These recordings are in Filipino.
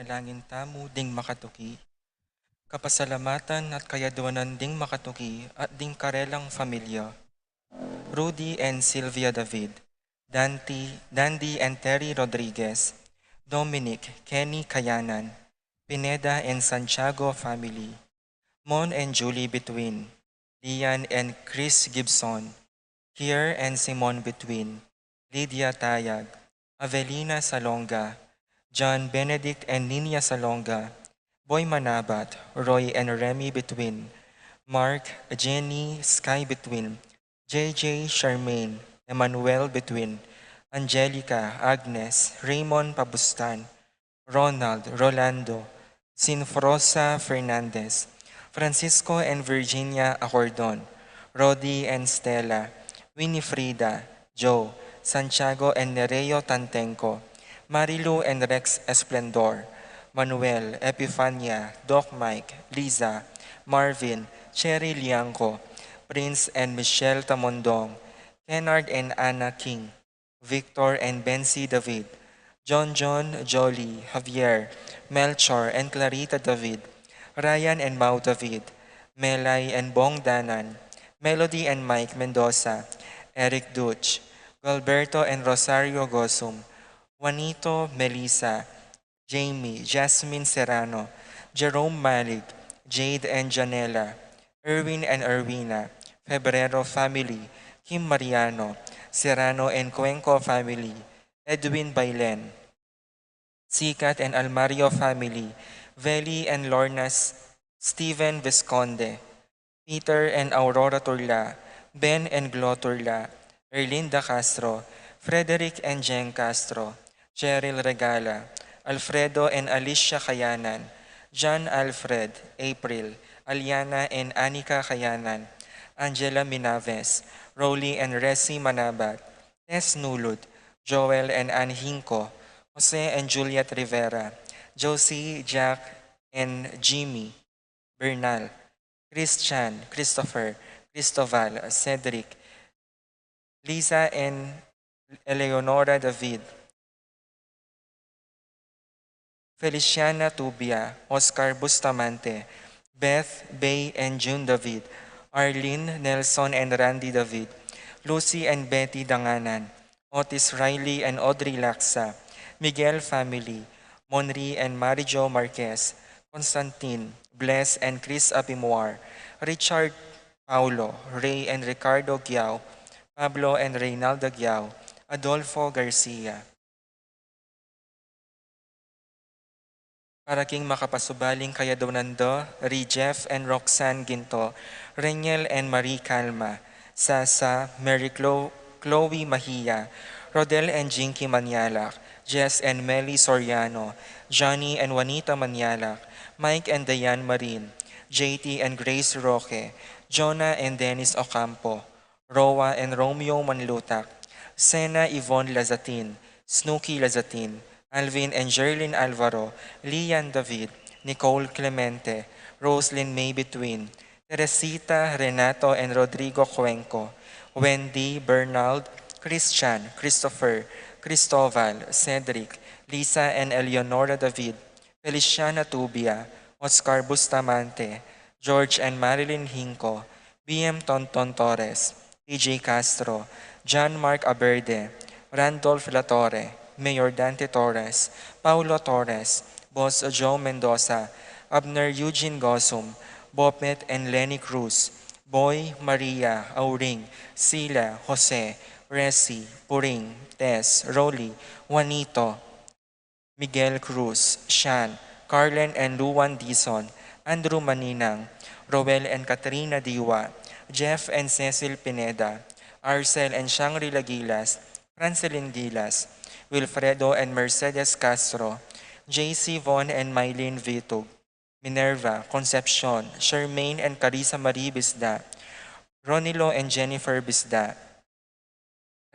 Nalangin tamo ding makatuki, kapasalamatan at kayadwanan ding makatuki at ding karelang pamilya. Rudy and Sylvia David, Dandy and Terry Rodriguez, Dominic, Kenny Kayanan, Pineda and Santiago family, Mon and Julie Between, Lian and Chris Gibson, Kier and Simon Between, Lydia Tayag, Avelina Salonga, John Benedict and Nina Salonga, Boy Manabat, Roy and Remy Between, Mark, Jenny, Sky Between, JJ, Charmaine, Emmanuel Between, Angelica, Agnes, Raymond Pabustan, Ronald, Rolando, Sinfrosa Fernandez, Francisco and Virginia Acordon, Rodi and Stella, Winifrida, Joe, Santiago and Nereo Tantenco, Marilu and Rex Esplendor, Manuel, Epifania, Doc Mike, Liza, Marvin, Cherry Liangco, Prince and Michelle Tamondong, Kennard and Anna King, Victor and Bensi David, John, Jolie, Javier, Melchor and Clarita David, Ryan and Mau David, Melay and Bong Danan, Melody and Mike Mendoza, Eric Duch, Gilberto and Rosario Gosum, Juanito, Melissa, Jamie, Jasmine Serrano, Jerome Malik, Jade and Janela, Erwin and Erwina, Febrero family, Kim Mariano, Serrano and Cuenco family, Edwin Bailen, Sikat and Almario family, Veli and Lorna's Stephen Visconde, Peter and Aurora Turla, Ben and Glo Turla, Erlinda Castro, Frederick and Jen Castro, Cheryl Regala, Alfredo and Alicia Kayanan, John Alfred, April, Aliana and Anika Kayanan, Angela Minaves, Rolly and Resi Manabat, Tess Nulud, Joel and Ann Hinco, Jose and Juliet Rivera, Josie, Jack and Jimmy, Bernal, Christian, Christopher, Cristoval, Cedric, Lisa and Eleonora David, Feliciana Tubia, Oscar Bustamante, Beth, Bay and June David, Arlene, Nelson and Randy David, Lucy and Betty Danganan, Otis Riley and Audrey Laksa, Miguel family, Monri and Marijo Marquez, Constantine, Bless and Chris Abimoar, Richard Paulo, Ray and Ricardo Giao, Pablo and Reynaldo Giao, Adolfo Garcia. Para king makapasubaling kaya daw nando, Jeff and Roxanne Ginto, Reniel and Marie Calma, Sasa, Mary Chloe Mahia, Rodel and Jinky Manialak, Jess and Melly Soriano, Johnny and Juanita Manialak, Mike and Diane Marin, JT and Grace Roque, Jonah and Dennis Ocampo, Roa and Romeo Manlutak, Sena Yvonne Lazatin, Snooky Lazatin, Alvin and Jerlyn Alvaro, Lian David, Nicole Clemente, Roslyn May Between, Teresita, Renato and Rodrigo Cuenco, Wendy, Bernald, Christian, Christopher, Cristoval, Cedric, Lisa and Eleonora David, Feliciana Tubia, Oscar Bustamante, George and Marilyn Hinco, BM Tonton Torres, TJ Castro, John Mark Aberde, Randolph Latorre, Mayor Dante Torres, Paulo Torres, Boss Joe Mendoza, Abner Eugene Gosum, Bopet and Lenny Cruz, Boy, Maria, Auring, Sila, Jose, Resi, Puring, Tess, Rolly, Juanito, Miguel Cruz, Shan, Carlen and Luan Dizon, Andrew Maninang, Roel and Katrina Diwa, Jeff and Cecil Pineda, Arcel and Shangri-La Gilas, Francelin Gilas, Wilfredo and Mercedes Castro, JC Von and Mylene Vitug, Minerva, Concepcion, Charmaine and Carissa Marie Bisda, Ronilo and Jennifer Bisda,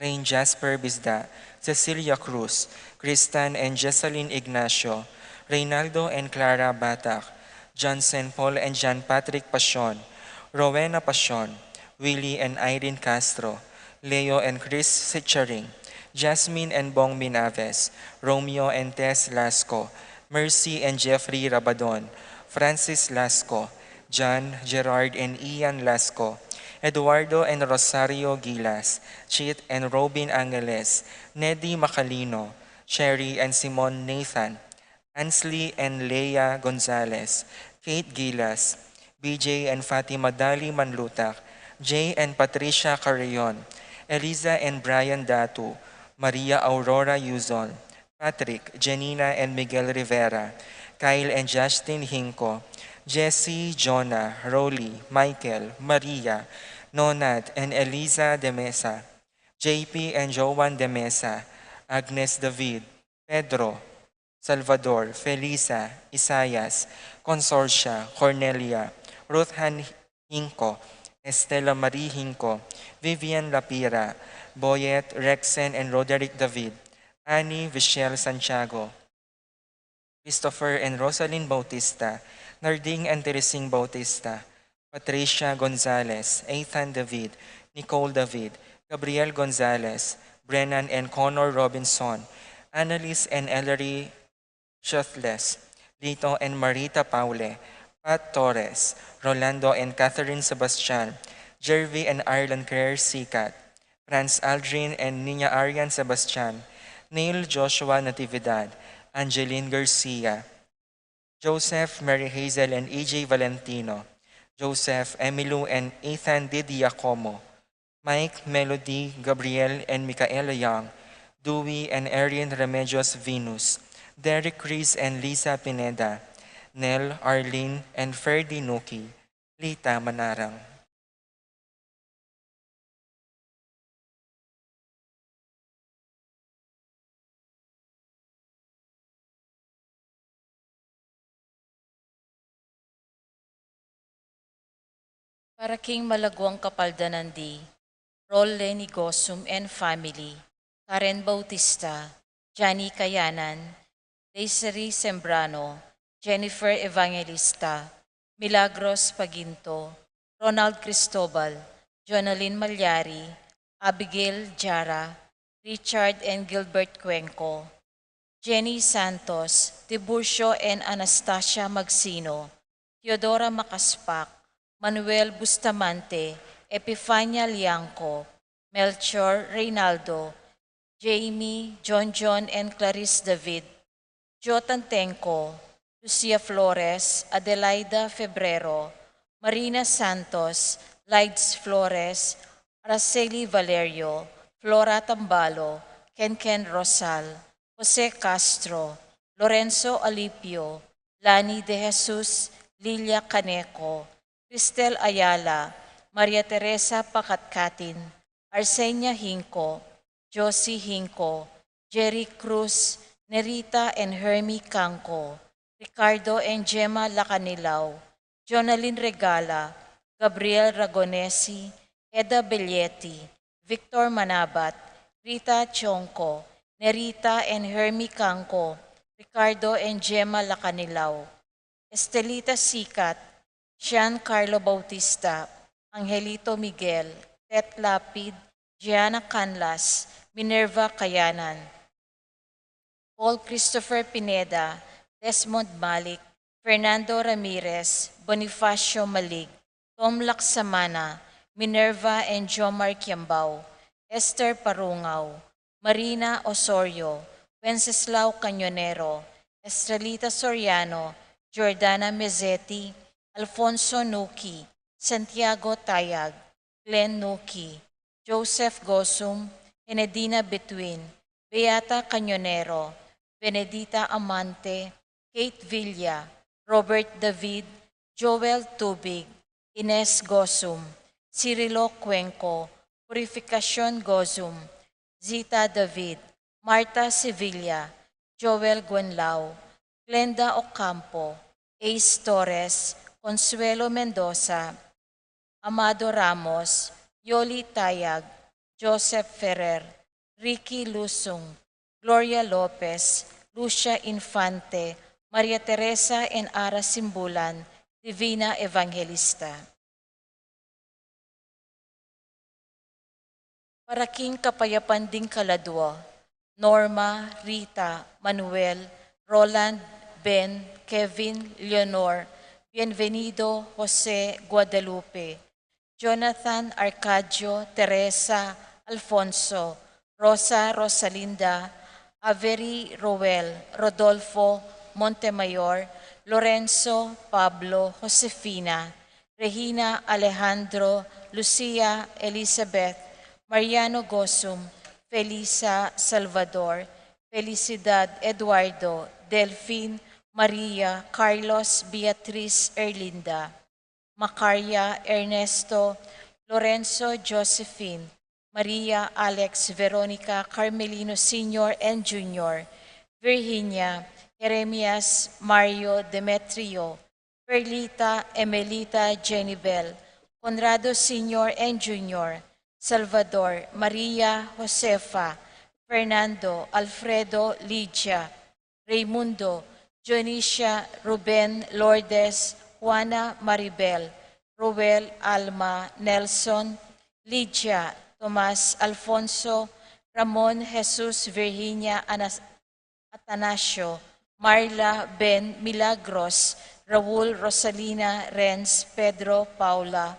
Rain Jasper Bisda, Cecilia Cruz, Kristan and Jesseline Ignacio, Reynaldo and Clara Batak, Johnson Paul and John Patrick Pasion, Rowena Pasion, Willie and Irene Castro, Leo and Chris Sitcharing, Jasmine and Bong Minaves, Romeo and Tess Lasco, Mercy and Jeffrey Rabadon, Francis Lasco, John, Gerard and Ian Lasco, Eduardo and Rosario Gilas, Chit and Robin Angeles, Neddy Macalino, Sherry and Simon Nathan, Ansley and Leia Gonzalez, Kate Gilas, BJ and Fatima Dali Manlutak, Jay and Patricia Carrion, Eliza and Brian Datu, Maria Aurora Yuzon, Patrick, Janina and Miguel Rivera, Kyle and Justin Hinko, Jesse, Jonah, Rolly, Michael, Maria, Nonat and Eliza de Mesa, JP and Joan de Mesa, Agnes David, Pedro, Salvador, Felisa, Isayas, Consorcia, Cornelia, Ruthhan Hinko, Estela Marie Hinko, Vivian Lapira, Boyet, Rexen and Roderick David, Annie Vichelle Santiago, Christopher and Rosalind Bautista, Narding and Teresing Bautista, Patricia Gonzalez, Ethan David, Nicole David, Gabriel Gonzalez, Brennan and Connor Robinson, Annalise and Ellery Shuthless, Lito and Marita Paule, Pat Torres, Rolando and Catherine Sebastian, Jervy and Ireland Claire Sikat, Franz Aldrin and Nina Arian Sebastian, Neil Joshua Natividad, Angeline Garcia, Joseph, Mary Hazel and EJ Valentino, Joseph, Emilu and Ethan Didiacomo, Mike, Melody, Gabriel and Micaela Young, Dewey and Erin Remedios Venus, Derek Rees and Lisa Pineda, Nell, Arlene and Ferdy Nuki, Lita Manarang. Para King Malagwang Kapaldanandi, Rol Lenny Gosum and family, Karen Bautista, Johnny Kayanan, Desiree Sembrano, Jennifer Evangelista, Milagros Paginto, Ronald Cristobal, Jonalyn Malyari, Abigail Jara, Richard and Gilbert Cuenco, Jenny Santos, Tiburcio and Anastasia Magsino, Teodora Makaspak, Manuel Bustamante, Epifania Liangco, Melchor Reynaldo, Jamie, John and Clarice David, Jotan Tenco, Lucia Flores, Adelaida Febrero, Marina Santos, Lides Flores, Araceli Valerio, Flora Tambalo, Ken Rosal, Jose Castro, Lorenzo Alipio, Lani De Jesus, Lilia Caneco, Cristel Ayala, Maria Teresa Pakatkatin, Arsenia Hinco, Josie Hinco, Jerry Cruz, Nerita and Hermie Canco, Ricardo and Gemma Lacanilaw, Jonalyn Regala, Gabriel Ragonesi, Eda Belletti, Victor Manabat, Rita Chonco, Nerita and Hermie Canco, Ricardo and Gemma Lacanilaw, Estelita Sikat, Jean Carlo Bautista, Angelito Miguel, Tet Lapid, Gianna Canlas, Minerva Kayanan, Paul Christopher Pineda, Desmond Malik, Fernando Ramirez, Bonifacio Malig, Tom Laksamana, Minerva and Jomar Kiambao, Esther Parungaw, Marina Osorio, Wenceslao Cañonero, Estrelita Soriano, Jordana Mezzetti, Alfonso Nuki, Santiago Tayag, Glenn Nuki, Joseph Gosum, Enedina Betwin, Beata Cañonero, Benedita Amante, Kate Villa, Robert David, Joel Tubig, Ines Gosum, Cirilo Cuenco, Purificacion Gosum, Zita David, Marta Sevilla, Joel Guanlao, Glenda Ocampo, Ace Torres, Consuelo Mendoza, Amado Ramos, Yoli Tayag, Joseph Ferrer, Ricky Lusung, Gloria Lopez, Lucia Infante, Maria Teresa and Ara Simbulan, Divina Evangelista. Para King Kapayapanding Kaladwa, Norma, Rita, Manuel, Roland, Ben Kevin Leonor, Bienvenido Jose Guadalupe, Jonathan Arcadio Teresa Alfonso, Rosa Rosalinda, Avery Roel, Rodolfo Montemayor, Lorenzo Pablo Josefina, Regina Alejandro, Lucia Elizabeth, Mariano Gosum, Felisa Salvador, Felicidad Eduardo, Delphine Maria Carlos Beatriz Erlinda, Macaria Ernesto, Lorenzo Josephine, Maria Alex Veronica Carmelino Sr. and Jr., Virginia Jeremias Mario Demetrio, Perlita Emelita Jenibel, Conrado Sr. and Jr., Salvador Maria Josefa, Fernando Alfredo Ligia, Raimundo Dionisio Ruben Lourdes, Juana Maribel, Roel Alma Nelson, Ligia Tomas Alfonso, Ramon Jesus Virginia Atanasio, Marla Ben Milagros, Raul Rosalina Renz Pedro Paula,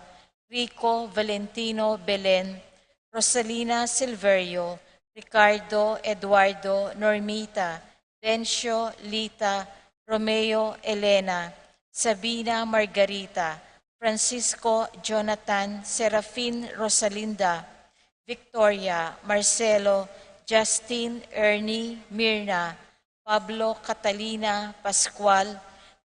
Rico Valentino Belen, Rosalina Silverio, Ricardo Eduardo Normita, Dencio Lita, Romeo Elena, Sabina Margarita, Francisco Jonathan Serafin Rosalinda, Victoria Marcelo, Justin Ernie Mirna, Pablo Catalina Pascual,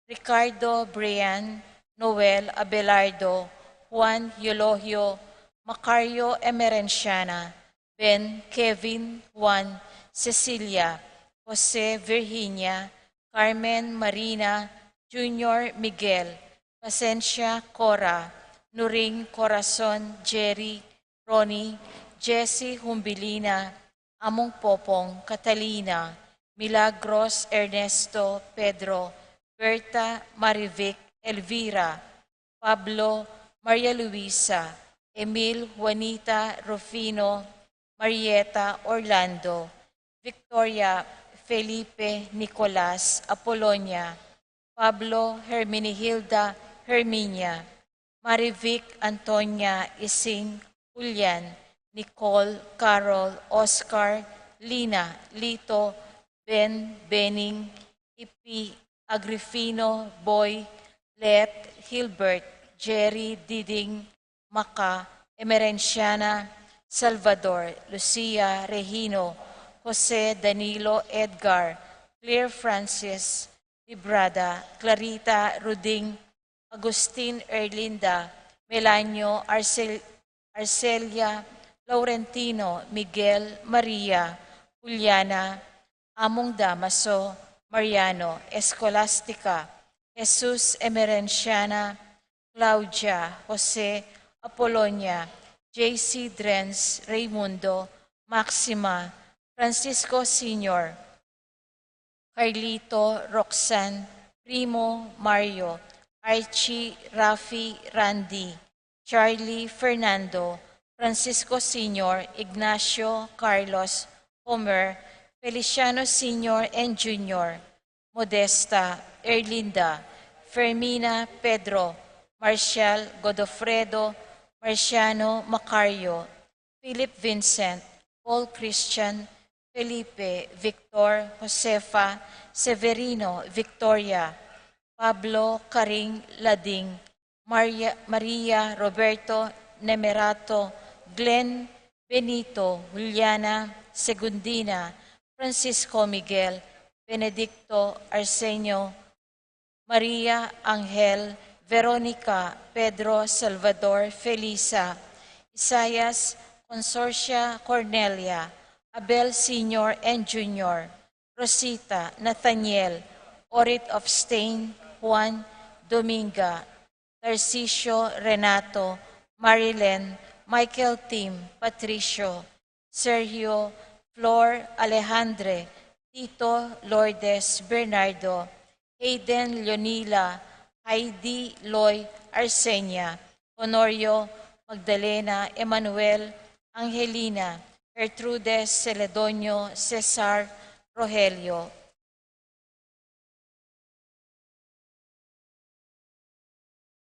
Ricardo Brian, Noel Abelardo, Juan Eulogio, Macario Emerenciana, Ben Kevin Juan, Cecilia, Jose Virginia, Carmen Marina, Junior Miguel, Pasencia Cora, Nuring Corazon Jerry, Ronnie, Jessie Humbilina, Among Popong Catalina, Milagros Ernesto Pedro, Berta Marivic Elvira, Pablo Maria Luisa, Emil Juanita Rufino, Marieta Orlando, Victoria Felipe Nicolas Apolonia, Pablo Herminihilda Herminia, Marivic Antonia Ising Julian, Nicole Carol Oscar Lina Lito Ben Bening Ipi Agrifino Boy Let Hilbert Jerry Diding Maca Emerenciana Salvador Lucia Regino Jose Danilo Edgar Claire Francis Librada Clarita Ruding Agustin Erlinda Melanio Arcelia Laurentino Miguel Maria Juliana Among Damaso Mariano Escolastica Jesus Emerenciana Claudia Jose Apolonia J.C. Drenz Raimundo Maxima Francisco Sr. Carlito Roxanne Primo Mario Archie Rafi Randy Charlie Fernando Francisco Sr. Ignacio Carlos Homer Feliciano Sr. and Jr. Modesta Erlinda Fermina Pedro Marcial Godofredo Marciano Macario Philip Vincent Paul Christian Felipe Victor Josefa Severino Victoria Pablo Caring Lading Maria Roberto Nemerato Glenn Benito Juliana Segundina Francisco Miguel Benedicto Arsenio Maria Angel Veronica Pedro Salvador Felisa Isayas Consorcia Cornelia Abel Sr. and Jr. Rosita Nathaniel Orit of Stain Juan Dominga Tarcisio Renato Marilyn Michael Tim Patricio Sergio Flor Alejandre Tito Lourdes Bernardo Hayden Leonila Heidi Loy Arsenia Honorio Magdalena Emanuel Angelina Gertrudes Celedonio Cesar Rogelio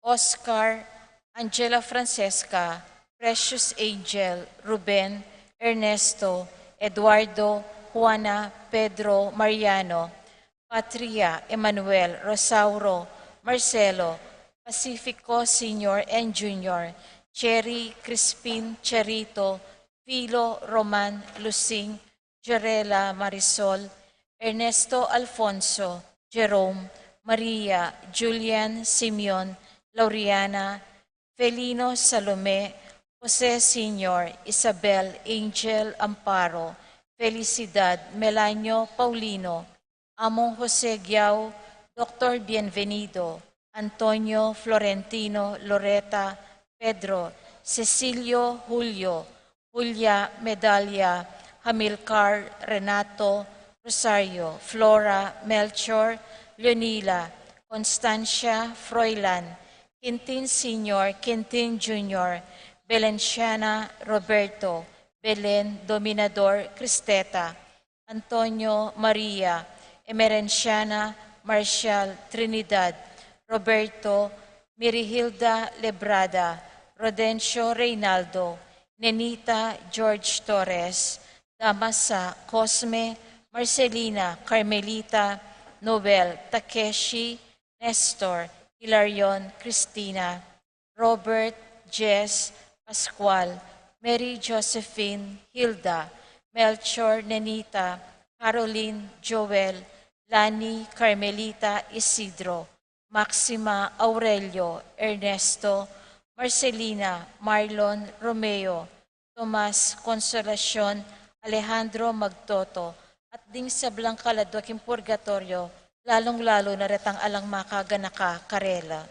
Oscar, Angela Francesca, Precious Angel, Ruben, Ernesto, Eduardo, Juana, Pedro, Mariano, Patria, Emmanuel, Rosauro, Marcelo, Pacifico Senior and Junior, Cherry, Crispin, Charito, Philo, Roman, Lucing, Jarela, Marisol, Ernesto Alfonso, Jerome, Maria, Julian, Simeon, Lauriana, Felino Salome, Jose Senior, Isabel, Angel, Amparo, Felicidad, Melanio, Paulino, Among Jose Giao, Dr. Bienvenido, Antonio, Florentino, Loreta, Pedro, Cecilio, Julio, Julia, Medalia, Hamilcar, Renato, Rosario, Flora, Melchor, Leonila, Constancia, Froilan, Quintin Senior, Quintin Junior, Belenciana, Roberto, Belen, Dominador, Cristeta, Antonio, Maria, Emerenciana, Marcial, Trinidad, Roberto, Mirihilda Lebrada, Rodencio Reynaldo, Nenita George Torres, Damasa Cosme, Marcelina Carmelita, Nobel Takeshi, Nestor, Hilarion Cristina, Robert, Jess, Pascual, Mary Josephine, Hilda, Melchor, Nenita, Caroline, Joel, Lani, Carmelita, Isidro, Maxima, Aurelio, Ernesto, Marcelina, Marlon, Romeo, Tomas, Consolacion, Alejandro Magtoto, at ding sa Blancaladwaking Purgatorio, lalong-lalo na retang alang makaganaka karela.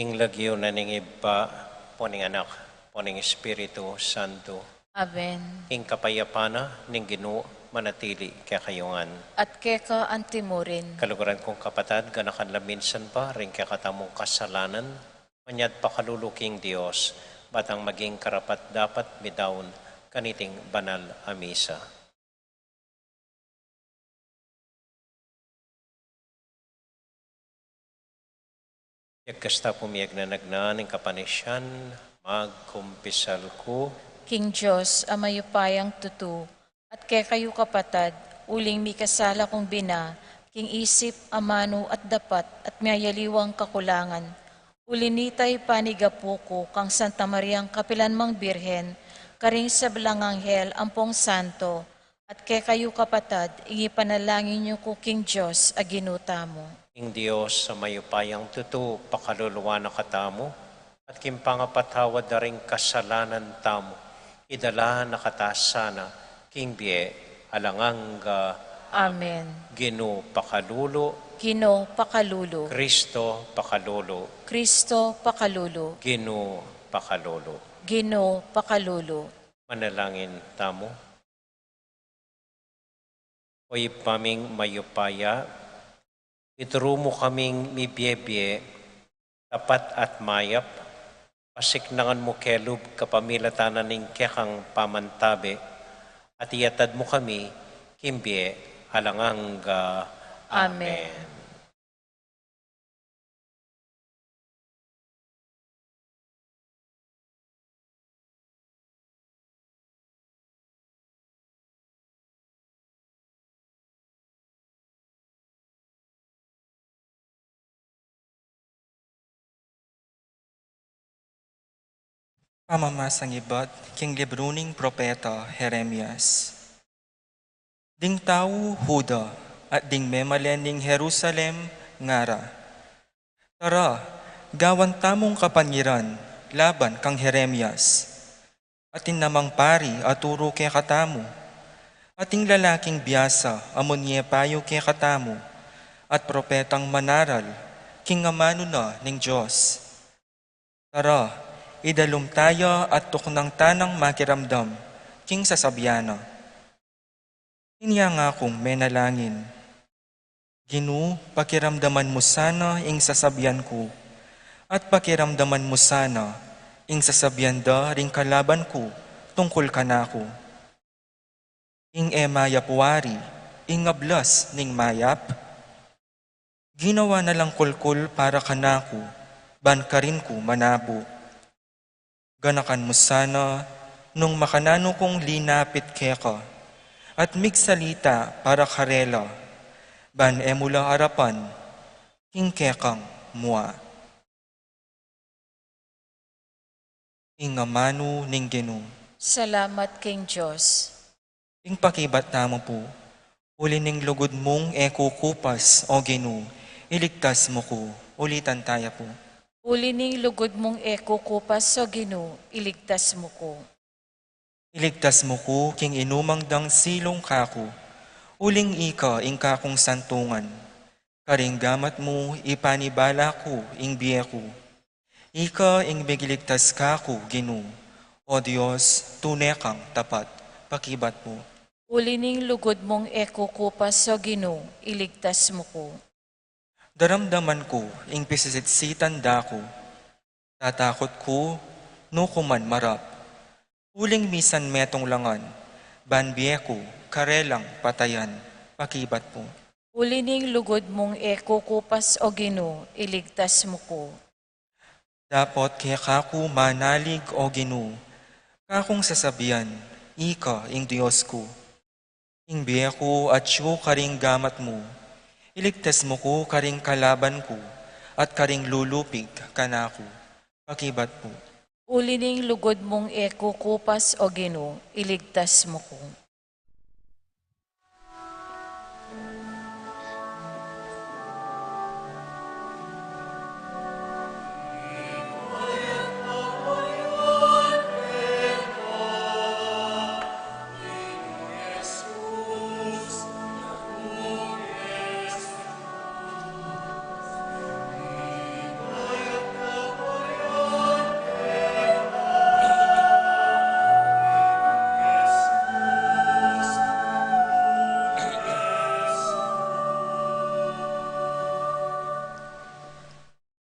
Ing lagyo na ning iba, poning anak, poning Espiritu Santo. Amen. Ing kapayapana ning Ginoo manatili kaya kayungan. At keka antimurin, Kaluguran kong kapatad, ganakan laminsan pa, ring kaya katamong kasalanan, manyad pakaluluking Diyos, batang maging karapat dapat bidawon kaniting banal a misa. Yagkasta pumiyag na nagnan ng kapanisyan, magkumpisal ko, King Diyos, amayupayang tutu, at kay kayo kapatad, uling mi kasala kong bina, king isip, amano at dapat, at mayaliwang kakulangan. Ulinitay panigapuko, kang Santa Mariang Kapilanmang Birhen, karing sa Belanganghel, ampong santo, at kay kayo kapatad, panalangin niyo ko King Diyos, aginuta mo. ing Diyos sa mayupayang tutu, pakaluluwa na katamo, at kimpangapatawad na rin kasalanan tamo, idala na katasana, king bie, alanganga, Amen. Gino pakalulo, Gino pakalulo, Kristo pakalulo, Kristo pakalulo, Gino pakalulo. Gino pakalulo. Manalangin tamo. Oy paming mayupaya, ituro mo kaming mibiyebye, tapat at mayap, Pasiknangan mo kelub kapamilatanan ning kekang pamantabe, at iyatad mo kami, kimbie, halanganga. Amen. Pamamasang ibat, king libruning propeta Jeremias. Ding tao Huda at ding memalening Jerusalem ngara. Tara, gawan tamong kapangiran, laban kang Jeremias. Atin namang pari aturo ke katamu. Ating lalaking biyasa amon niya payo ke katamu. At propetang manaral, king amano na ning Diyos. Tara, idalum tayo at tuknang tanang makiramdam, king sasabyana. Inya nga kong menalangin. Ginu, pakiramdaman mo sana ing sasabyan ko, at pakiramdaman mo sana ing sasabyan da ring kalaban ko tungkol kanako. Ing emaya puwari, ing ablas ning mayap, ginawa na lang kulkul para kanako, ban ka rin ko manabo. Ganakan mo sana nung makanano kong linapit keka, at migsalita para karela, ban emula harapan, king kekang mua. Ingamano ning Ginoo. Salamat King Diyos. Ing pakibat namo po, uli ning lugod mong kupas o Ginoo, iligtas mo ko, ulitan tayo po. Uli ning lugod mong kupas so Ginoo, iligtas mo ko. Iligtas mo ko, king inumang dang silong kako, uling ika ing kakong santungan. Karing gamat mo, ipanibala ko, ing biye ko. Ika ing bigiligtas kako, Ginoo. O Diyos, tunay kang tapat, pakibat mo. Uli ning lugod mong kupas so Ginoo, iligtas mo ko. Daramdaman ko, ing pisisitsitan dako. Tatakot ko, no kuman marap. Uling misan metong langan, banbiye ko, karelang patayan, pakibat po. Uli ning lugod mong kupas o Ginoo, iligtas mo ko. Dapat kaya kako manalig o Ginoo, kakong sasabihan, ika ing Diyos ko. Ing biye ko at siyo karing gamat mo, iligtas mo ko karing kalaban ko, at karing lulupig kanako, pakibat po. Uli ning lugod mong kupas o Ginoo, iligtas mo ko.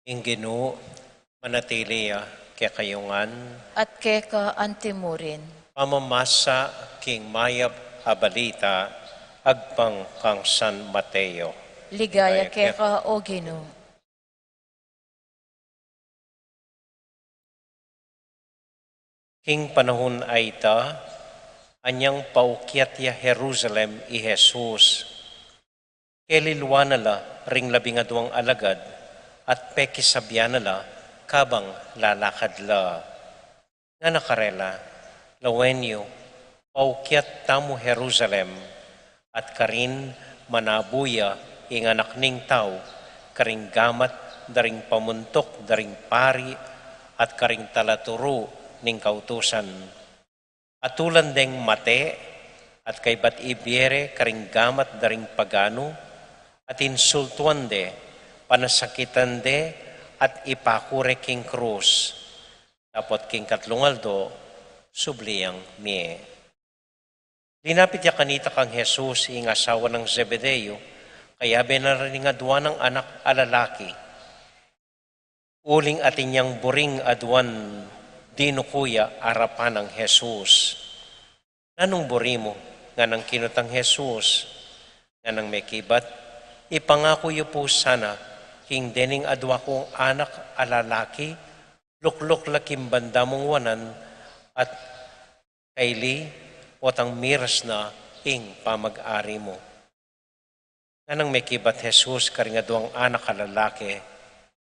Ing Ginoo, manatili kay kayungan, At keka antimurin. pamamasa king mayap abalita, agpang kang San Mateo. Ligaya keka o Ginoo. King panahon ay ita, anyang paukyat ya Jerusalem i Jesus. Kelilwanala ring labingadwang alagad, at pekisabyanala kabang lalakad la. Nga nakarela, lawenyo, paukyat tamu Jerusalem, at karin manabuya ing anak ning tao, karing gamat daring pamuntok daring pari, at karing talaturo ning kautusan. Atulan deng mate, at kay bat ibiere karing gamat daring pagano, at insultuan de, panasakitan de, at ipakure king krus. Tapot king katlungaldo, subliyang mie. Linapit ya kanita kang Jesus, ing asawa ng Zebedeo, kaya benaraningadwa ng anak alalaki. Uling atin niyang buring adwan dino kuya arapan ng Jesus. Nanong buri mo nga nang kinutang Jesus nga nang may kibat, ipangako yu po sana king dening adwa kong anak alalaki, luklok lakim banda mong wanan at kaili potang miras na ing pamag-ari mo. Nga nang may kibat Jesus karing adwang anak alalaki,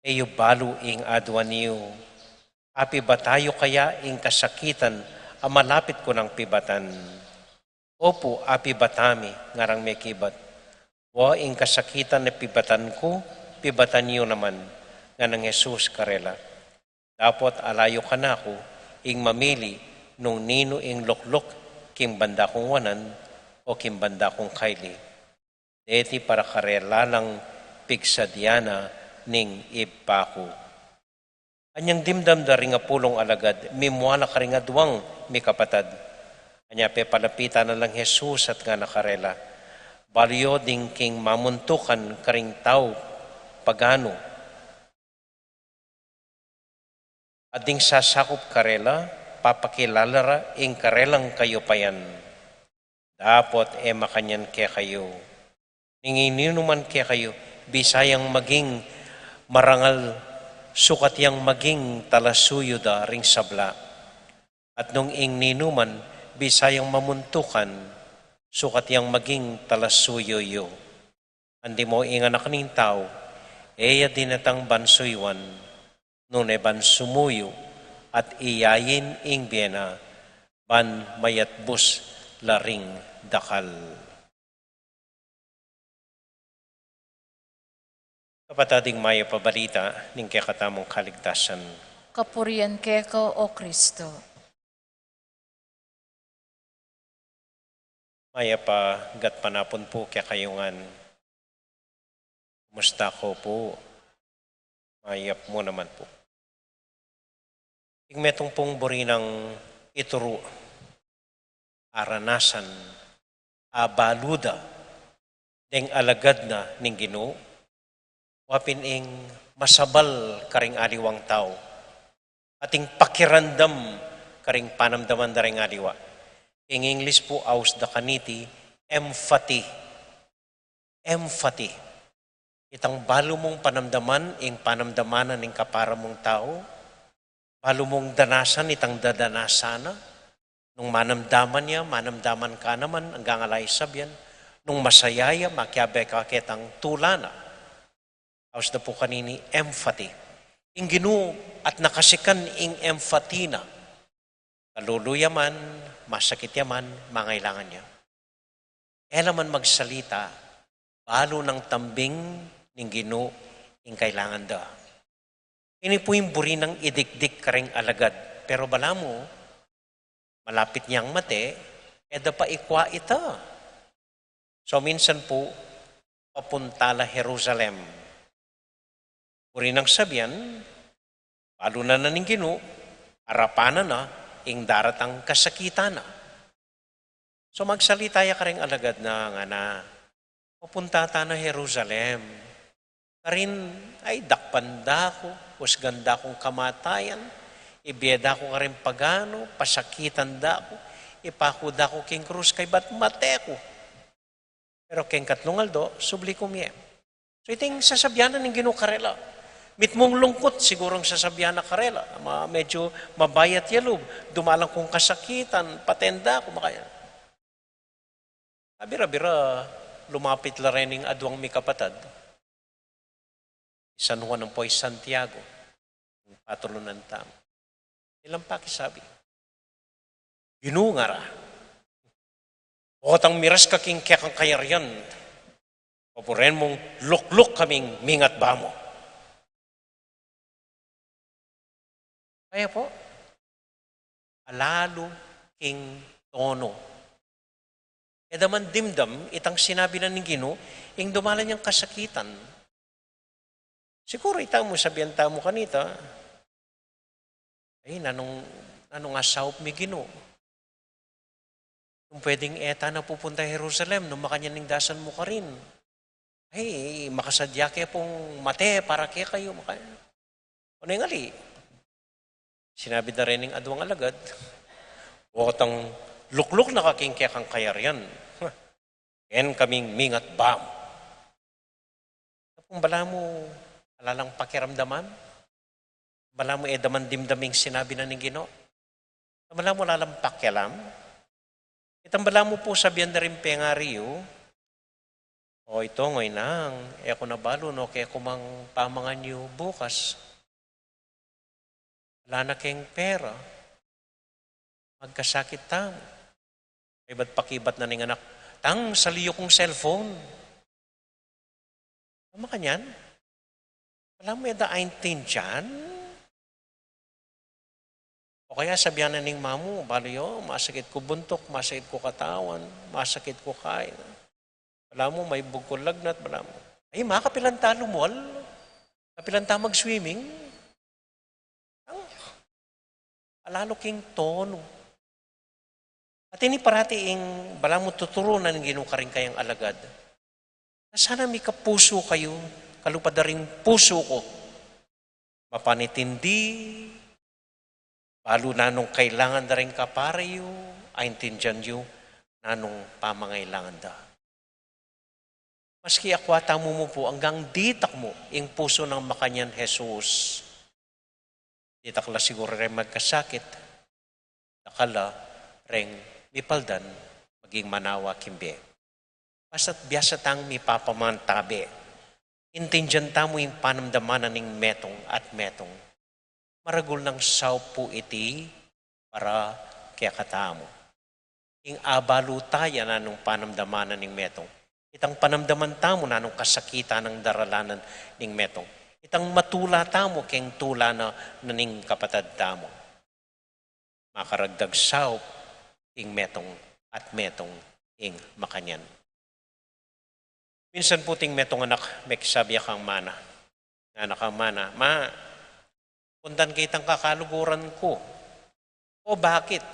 eyo balu ing adwa niyo. Api ba tayo kaya ing kasakitan ang malapit ko ng pibatan? Opo, api batami, ngarang may kibat. Wa ing kasakitan na pibatan ko, pibatan niyo naman, nga ng Jesus karela. Dapat alayo ka na ako, ing mamili, nung nino ing luklok, kim banda kong wanan, o kim banda kong kaili. Deti para karela lang pigsadyana ning ipako. Anyang dimdam da ringa pulong alagad, mimwala ka ringa duwang mi kapatad. Anya pe palapitan na lang Jesus at nga nakarela. Balyo ding king mamuntukan karing tao pagano. Ading sasakop karela, papakilalara ing karelang kayo payan. Dapat makanyan kaya kayo. Ningininuman kaya kayo, bisayang maging marangal sukat yang maging talasuyo da ring sabla. At nung ing ninuman, bisayang mamuntukan, sukat yang maging talasuyo yo. Andi mo ing anak ning tao, eya dinatang bansuywan, nune ban sumuyo, at iyayin ing biena, ban mayatbus laring dakal. Kapatading maya pabalita, ning kaya katamong kaligtasan. Kapurian keko o Kristo. Maya pa, gat panapon po kaya kayungan. Kumusta ko po? Mayap mo naman po. Tingmetong pong buri ng ituro, aranasan, abaluda, deng alagad na ning Ginoo, wapin ing masabal karing aliwang tao. Ating pakirandam karing panamdaman da ring aliwa. Ing English po aus da kaniti, empathy. Empathy. Itang balo mong panamdaman, ing panamdamanan ning kapara mong tao. Balo mong danasan, itang dadanasana. Nung manamdaman niya, manamdaman ka naman, hanggang alay sabyan. Nung masayaya, makyabe ka kitang tulana. Aus na po kanini, empathy. Ing Ginoo at nakasikan ing empathy na. Kaluluya man, masakit yaman, mangailangan niya. Naman magsalita, balo ng tambing ning Ginoo ing kailangan da. Ini po yung buri ng idikdik karing alagad. Pero bala mo, malapit niyang mate, eda pa ikwa ita. So minsan po, papunta la Jerusalem. Uri nang sabyan, palo na ning Ginoo, arapanan na, ing daratang kasakitan na. So magsalita ya karing alagad na nga na, papunta ta na Jerusalem. Karin ay dakpanda ko, usganda kong kamatayan, ibiyeda ko karing pagano, pasakitan da ko, ipakuda ko king krus kay bat mate ko. Pero king katlungaldo, subli ko miye. So iting sasabyanan ng Ginoo karela. Mitmong lungkot, sigurong sasabihan na karela. Medyo mabayat yalub. Dumalang kong kasakitan, patenda, kumakaya. Bira-bira, lumapit la rin adwang mi kapatad. San Juan ng Poy Santiago, patulunan tamo. Ilang pakisabi. Ginungara. Otang miras kaking kekang kayaryan. Papuren mong lukluk kaming mingat bamo. Kaya po, alalo king tono. Edaman dimdam, itang sinabi na ng Ginoo, ing dumalan niyang kasakitan. Siguro itang mo sabihan mo kanita, ay, nanong asawp mi Ginoo. Kung pwedeng eta na pupunta Jerusalem, nung makanyaning dasan mo ka rin. Ay, makasadya kaya pong mate para kaya kayo makaya. Ano yung ali? Sinabi na rin ng adwang alagad, tang lukluk na kakingkek ang kayaryan. Yan kaming mingat bam. Kung bala mo, alalang pakiramdaman, bala mo edaman dimdaming sinabi na ng Ginoo, bala mo lalang pakialam, itang bala mo po sabihan na rin pengariyo, o ito ngoy nang, ako nabalo no, kaya kumang pamangan niyo bukas, wala na kayong pera, magkasakit tamo. Ay ba't pakibat na ning anak, tang saliyo kong cellphone. Tama ka niyan? Wala mo yada aintin dyan? O kaya sabihan na ning mamu, baliyo, masakit ko buntok, masakit ko katawan, masakit ko kain. Wala mo, may bugkol lagnat, wala mo. Ay, makapilanta lumol. Kapilanta mag-swimming. Alalo king tono. At ini parati ing bala mo tuturunan ng ginukaring kayang alagad. Sana may kapuso kayo, kalupadaring puso ko. Mapanitindi, balo nanong kailangan na rin kapareyo, aintindihan nyo, nanong pamangailangan da. Maski akwata mo po, hanggang ditak mo, ing puso ng makanyan Jesus. Ditak la siguro rin magkasakit, nakala rin mipaldan, maging manawa kimbe. Basta't biyasa tang mipapamantabi. Intindihan tamo yung panamdamanan ng metong at metong. Maragul ng saw po iti para kaya katamo. Ing abalo tayo na nung panamdamanan ng metong. Itang panamdaman tamo na nung kasakita ng daralanan ng metong. Itang matula tamo keng tula na naning kapatad tamo. Makaragdag saw ing metong at metong ing makanyan. Minsan puting metong anak, may sabiya kang mana. Anak kang mana, ma, pundan kitang kakaluguran ko. O bakit?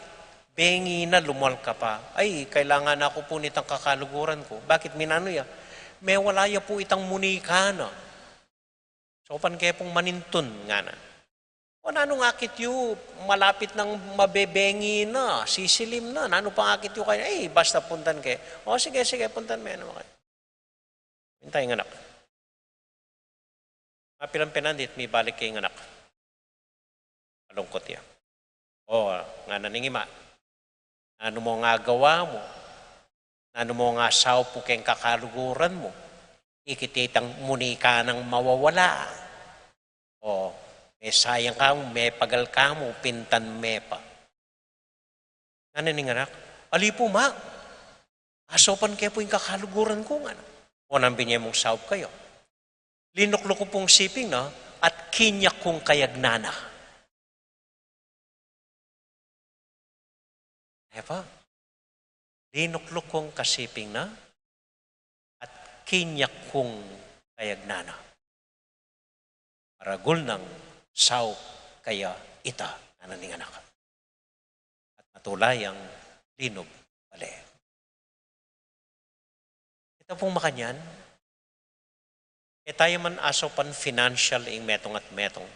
Bengi na lumal ka pa. Ay, kailangan ako po nitang kakaluguran ko. Bakit minano ya? May wala ya po itang munika na. So, pan kaya pong manintun nga na. O nanong akit yu, malapit ng mabebengi na, sisilim na. Nano pang akit yu kayo? Ay, basta puntan kayo. O sige, puntan mo yan naman. Hintay ng anak. Mapilang pinandit, may balik kayong anak. Malungkot yan. O, nga naningima. Ano mo nga gawa mo? Ano mo nga saw po kayong kakaluguran mo? Ikititang muni ka ng mawawala. O, may sayang ka mo, may pagal ka mo, pintan me pa. Nga naning anak, alipo ma, asopan kayo po yung kakaluguran ko nga. O nang binyay mong saw kayo. Linuklok ko pong siping na at kinyak kong kayagnana. Epa, linuklok kong kasiping na at kinyak kong kayagnana. Maragul ng saw kaya ita na naning anak. At matulay ang linog bali. Ito pong makanyan, tayo man aso pan financial ing metong at metong.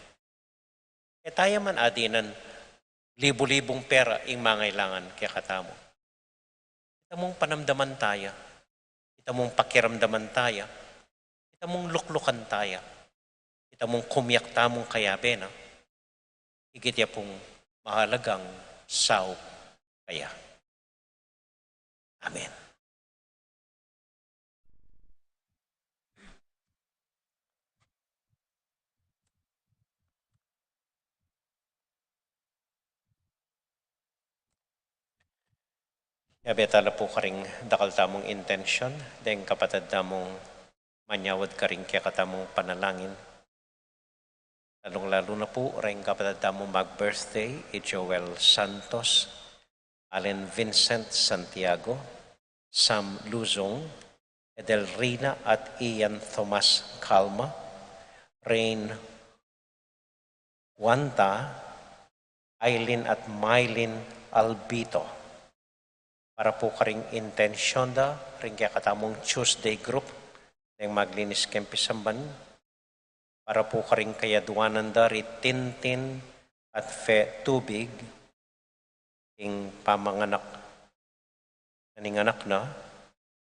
Tayo man adinan libo-libong pera ing mangailangan kaya katamo. Ito mong panamdaman tayo. Ito mong pakiramdaman tayo. Ito mong luklukan tayo. Ito mong kumyak tamong kayabe na. Higit ya pong mahalagang saw kaya. Amen. Yabetala po karing dakal tamong intensyon, deng kapatid tamong manyawad karing kaya katamong panalangin. Lalong-lalo na po, ring kapatid tamong mag-birthday, Joel Santos, Allen Vincent Santiago, Sam Luzong, Edelrina at Ian Thomas Calma, Rain Wanta, Aileen at Mylene Albito. Para po karing intensyon da, ring kaya katamong Tuesday group, ng maglinis kempi samban, para po karing kayaduanan dari tintin at tubig, king pamanganak, naninganak na,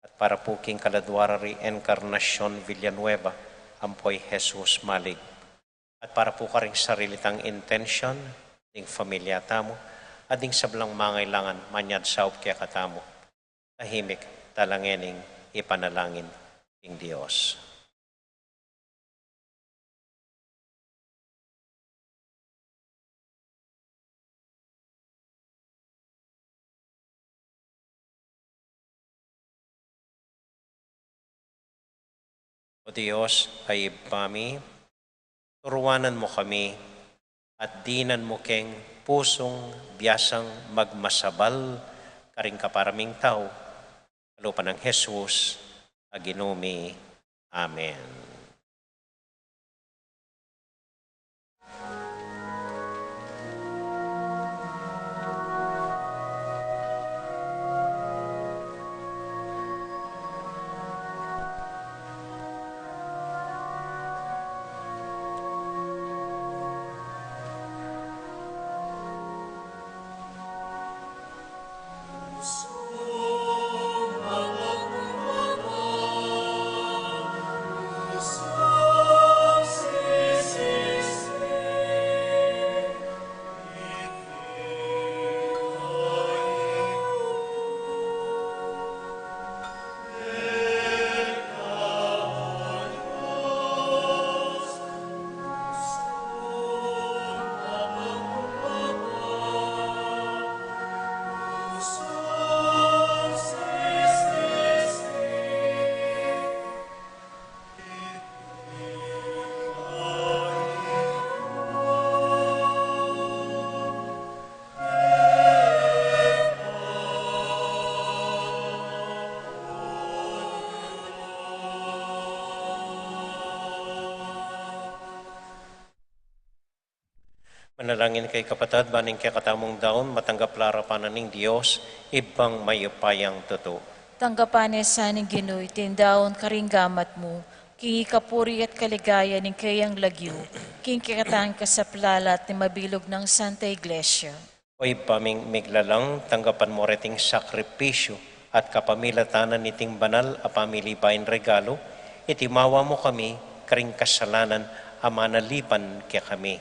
at para po king kaladwarari Encarnacion Villanueva, ampoy Jesus Malig. At para po karing sarilitang intention, ding familia tamo, at ding sablang mangailangan, manyad saop kaya katamo, tahimik talangening ipanalangin king Diyos. O Diyos, ay pami, turuanan mo kami at dinan mo keng pusong biyasang magmasabal karing kaparaming tao, kalupan ng Jesus, aginumi. Amen. Manalangin kay kapatad, baning kay katamong daon, matanggap larapanan ng Diyos, ibang mayupayang totoo. Tanggapanes saning Ginoy, tindaon karinggamat mo, kingi kapuri at kaligaya ning kayang lagyo, king kikatahan ka sa plalat ni mabilog ng Santa Iglesia. Oy paming miglalang, tanggapan mo reting sakripisyo at kapamilatanan niting banal a pamilibayin regalo, itimawa mo kami, karing kasalanan, amanalipan kaya kami.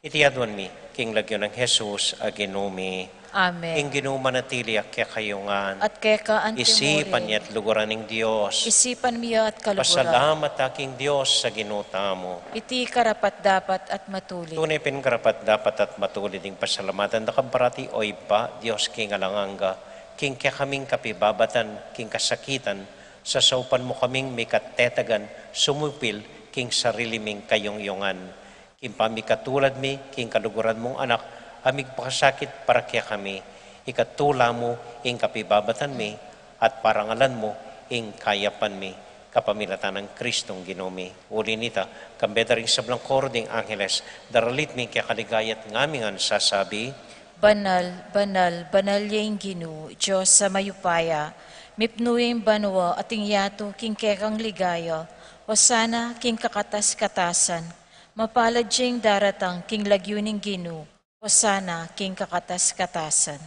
Itiadwan mi, king lagyo ng Jesus, aginumi. Amen. King ginumanatili kaya kayungan. At kaya ka Isipan niya at luguran ng Diyos. Isipan miya at kaluguran. Pasalamat aking Diyos sa ginuta mo. Iti karapat dapat at matuloy. Tunay karapat dapat at matuloy ding pasalamatan. Nakabarati o iba, Diyos king alanganga. King kaya kaming kapibabatan, king kasakitan. Sa saupan mo kaming may katetagan, sumupil, king sarili ming kayong-yungan. King pamikatulad mi, king kaluguran mong anak, amig pakasakit para kaya kami. Ikatula mo, ing kapibabatan mi, at parangalan mo, ing kayapan mi. Kapamilatan ng Kristong Ginomi. Uli nita, kambeda rin sa blangkoro ding Angeles, daralit mi kaya kaligayat ngamingan sasabi, Banal, banal, banal yung Gino, Diyos sa mayupaya, mipnuing banwa ating yato king kekang ligaya, o sana king kakatas-katasan, mapalad siyang daratang king lagyuning Gino, o sana king kakatas-katasan.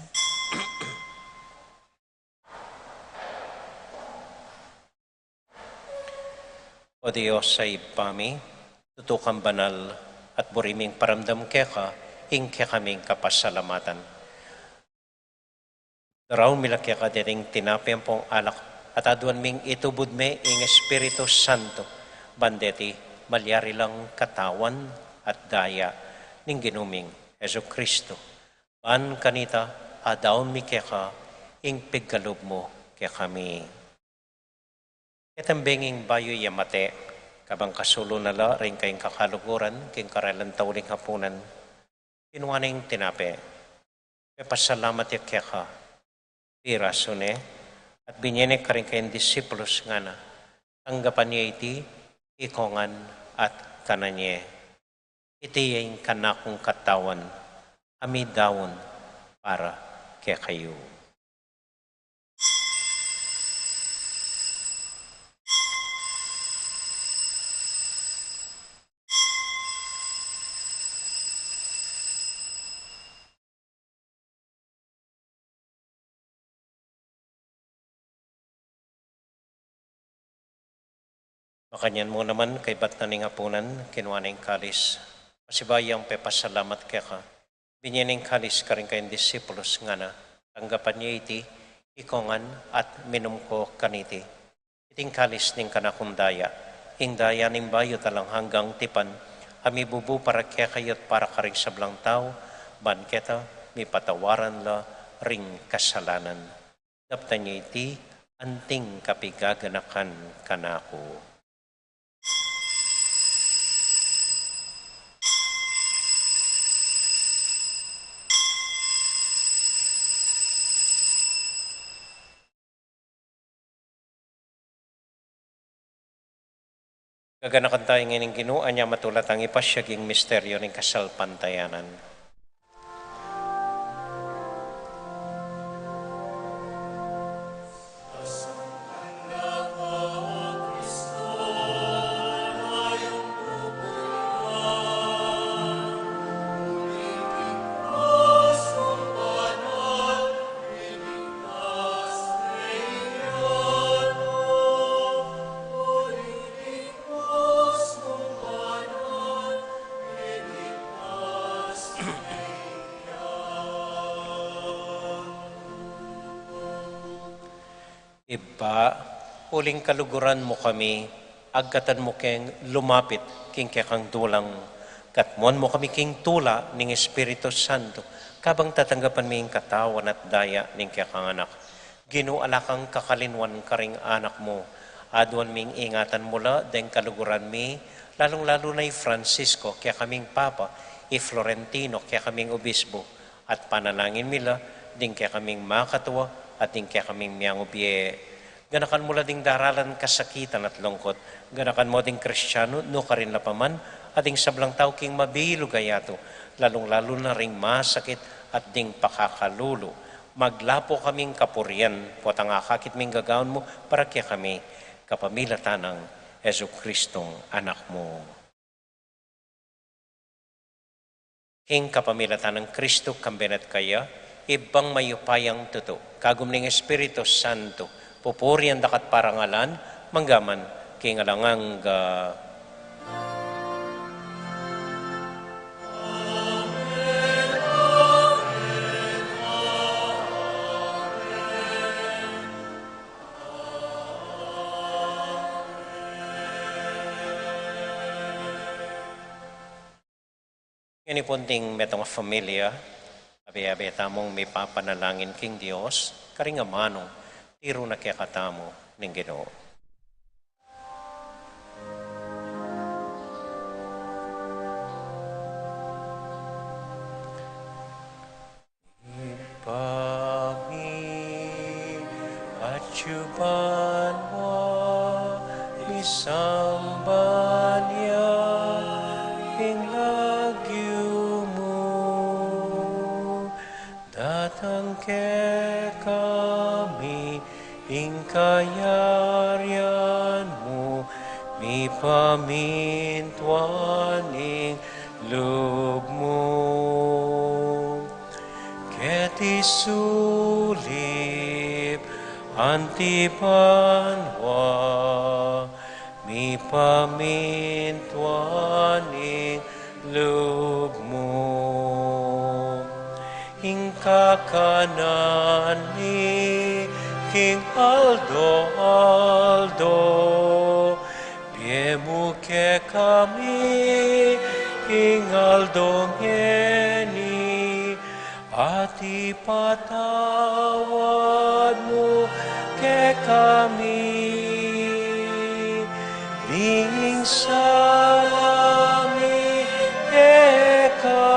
O Diyos sa ipami, tutukang banal at buriming paramdam keka, ing kaming kapasalamatan. Daraw mila keka dining tinapiyang pong alak at aduan ming itubod me ing Espiritu Santo, bandeti malyari lang katawan at daya ning ginuming Jesu Kristo. Ban kanita adaon mi keka ing piggalub mo kaya kami. Itambinging bayo yamate, kabang kasulo nala rin kayong kakaluguran, king karalan tauling hapunan, kinuwaning tinape. May pasalamat ya kaya ka, pirasune, at binyene ka rin kayong disipulos nga na, tanggapan niya iti, ikongan at kananye. Iti yung kanakong katawan, amidawon para kaya kayo. Makanyan mo naman kay bat na ningapunan, kinuha na yung kalis. Pasibayang pepasalamat kaya ka. Binyan yung kalis ka rin kayong disipulos nga na. Tanggapan niya iti, ikongan at minum ko kaniti. Iting kalis ning kanakundaya. Ing daya ning bayo talang hanggang tipan. Ami bubu para kaya kayot para karing sablang tao. Ban keta, mi patawaran la ring kasalanan. Dapta niya iti, anting kapigaganakan kanako. Gaganakan tayo ngayon ng Ginoo, anya matulat ang ipasyaging misteryo ng kasalpantayanan. Iba, uling kaluguran mo kami, agkatan mo keng lumapit, king kekang tulang, katmon mo kami king tula ning Espiritu Santo, kabang tatanggapan mi katawan at daya ning kekang anak. Ginuala kang kakalinwan karing anak mo, aduan ming ingatan mula, deng kaluguran mi, lalong-lalo na Francisco, kaya kaming Papa, Florentino, kaya kaming Obispo, at panalangin mila, ding kaya kaming makatuwa, at ding kaya kaming miyang ubye. Ganakan mo ding daralan kasakitan at lungkot. Ganakan mo ding Kristyano, no karin lapaman, at ding sablang tao king mabilo gayato, lalong-lalo na ring masakit at ding pakakalulo. Maglapo kaming kapurian, po ang akakit ming gagawin mo, para kaya kami kapamilatan ng Yesu Kristong anak mo. King kapamilatan ng Kristo, kambenet kaya, ibang mayupayang tuto, kagum ning Espiritu Santo, pupurian dakat parangalan, manggaman, kingalangang Yan ipunting metong familia, abe-abe tamong may papanalangin king Dios, karingamanong, tiro na kaya katamo ng Ginoo. Ipami at yuban mo, isamba niya, datang ke kami, ingkayarian mo, mi pamintuaning loob mo. Keti sulip, antibanwa, mi pamintuaning loob mo. Kakanan ni King Aldo, biemu ke kami, King Aldo ngeni, at ipatawad mo ke kami, ding salami eka.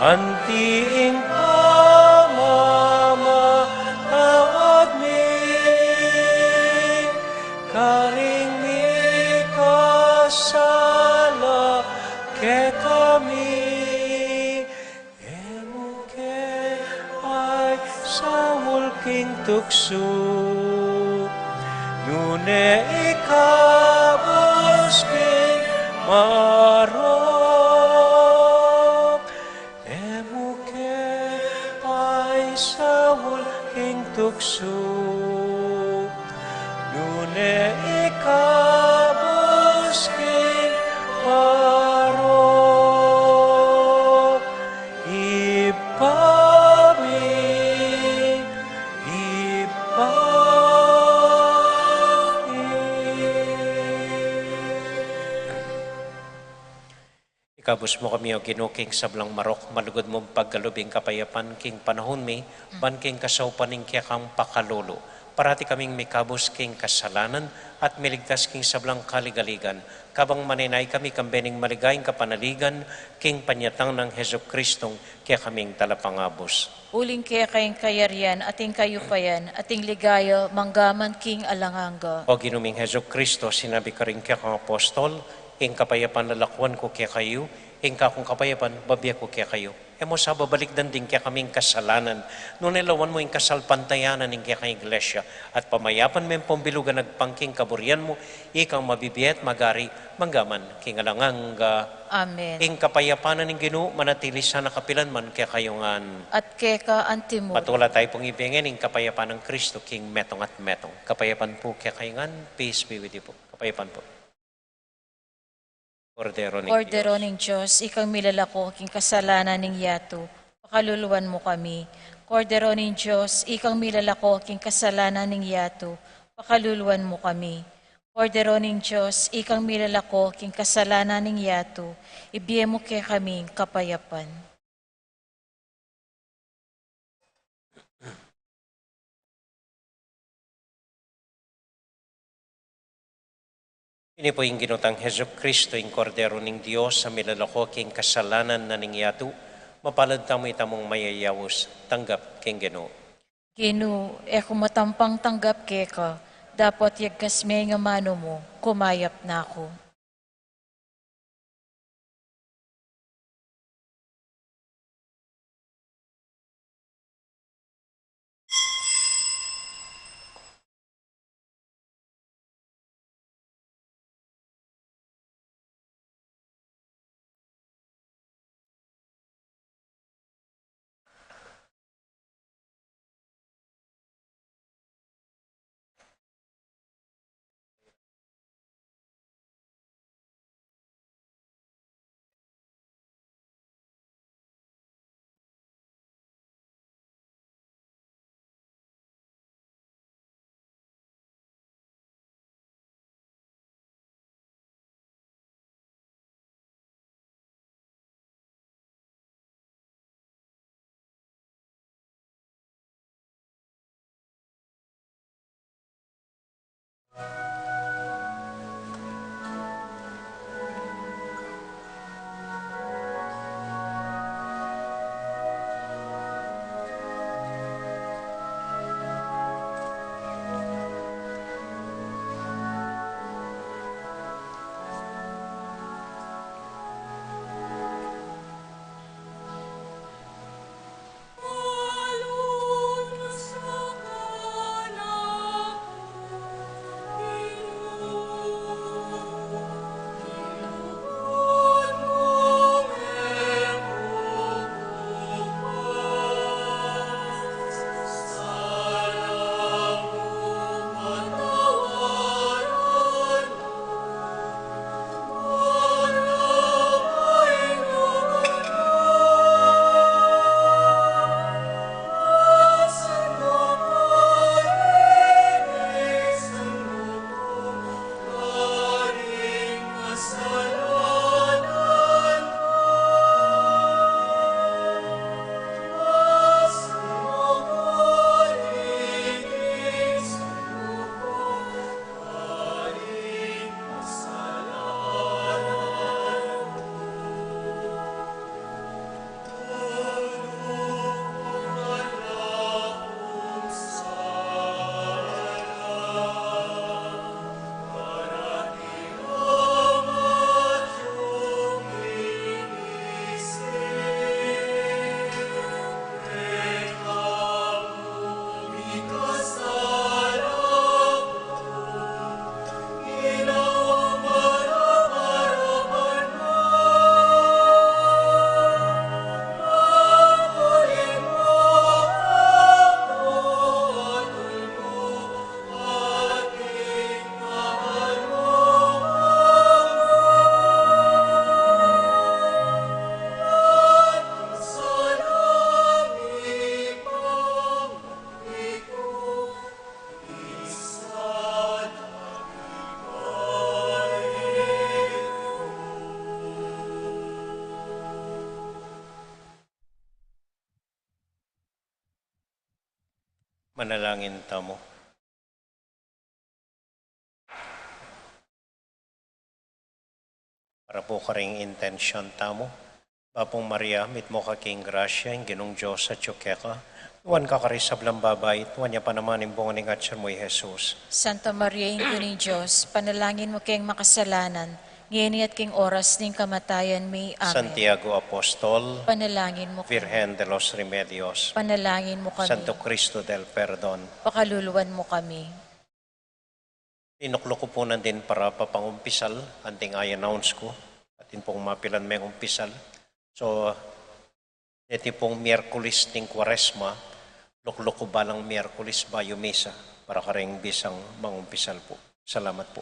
Antiing pamama tawag mi, karing mi kasala ke kami, emo ke ay sa mulking tukso, nune ikabos king maro. Tukso, nune ika Ikabus mo kami o ginuking sablang marok, malugod mong paggalubing kapayapan, king panahon mi, ban king kasaupaning kaya kang pakalolo. Parati kaming mikabos king kasalanan at miligtas king sablang kaligaligan. Kabang maninay kami kambening maligayang kapanaligan, king panyatang ng Heso Kristong kaya kaming talapangabos. Uling kaya kayong kayarian, ating kayupayan, ating ligaya, manggaman king alanganga. O ginuming Heso Kristo, sinabi ka rin kaya kang apostol, ing kapayapan lalakwan ko kaya kayo, ing kakong kapayapan, babiya ko kaya kayo. Emo sa babalik din kaya kaming kasalanan. Nung nilawan mo ing kasalpantayanan ing kaya kang iglesia, at pamayapan mo yung pambilugan nagpangking kaburian mo, ikang mabibiyat magari, manggaman, king alanganga. Amen. Ing kapayapanan ng Ginoo manatili sa nakapilan man kaya kayongan. At keka antimor. Patula tayo pong ibigin ing kapayapaan ng Kristo, King metong at metong. Kapayapan po kaya kayongan, peace be with you po. Kapayapan po. Kordero ni Kordero Diyos. ng Diyos, ikang milalako, king kasalanan ng yato, pakaluluwan mo kami. Kordero ng Diyos, ikang milalako, king kasalanan ng yato, pakaluluwan mo kami. Kordero ng Diyos, ikang milalako, king kasalanan ng yato, ibiye mo kay kaming kapayapan. Ini po yung ginutang Heso Kristo, yung kordero ng Diyos, sa milalako king kasalanan na ningyatu, mapalad tamo itamong mayayawos, tanggap king Ginoo. Ginu, kung matampang tanggap keka, dapat yagkas may nga mano mo, kumayap na ako. Manalangin tamo. Para po karing intensyon tamo. Bapong Maria, mit mo ka king grasya, yung ginong Diyos at ka. Tuwan ka karisablang babay, tuwan niya pa naman yung bunga ng atsyan mo, Jesus. Santa Maria, Ina ni Diyos, panalangin mo kayong makasalanan, ngayon at king oras ng kamatayan may amen. Santiago Apostol, Panalangin mo kami. Virgen de los Remedios, Panalangin mo kami. Santo Cristo del Perdon. Pakaluluwan mo kami. Tinuklo ko po na din para papangumpisal, anting i-announce ko, atin pong mapilan may umpisal. So, iti pong Miyerkules ting Kwaresma, luklok ko balang Miyerkules bayo misa, para karing bisang mangumpisal po. Salamat po.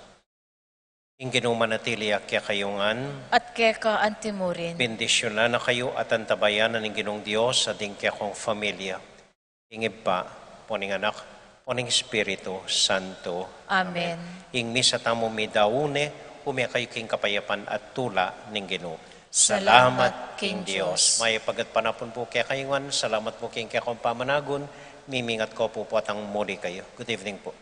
Ingin manatili kaya kayungan, At keka antimurin. bendisyon na kayo at antabayanan ng ginong Diyos sa ding kaya kong familia. Ingib pa, poning anak, poning Espiritu Santo. Amen. Ing misa tamo mi daune, umya kayo king kapayapan at tula ng Ginoo. Salamat, King Diyos. May pagat panapon po kaya kayungan, salamat po king kaya kong pamanagon, mimingat ko po at ang muli kayo. Good evening po.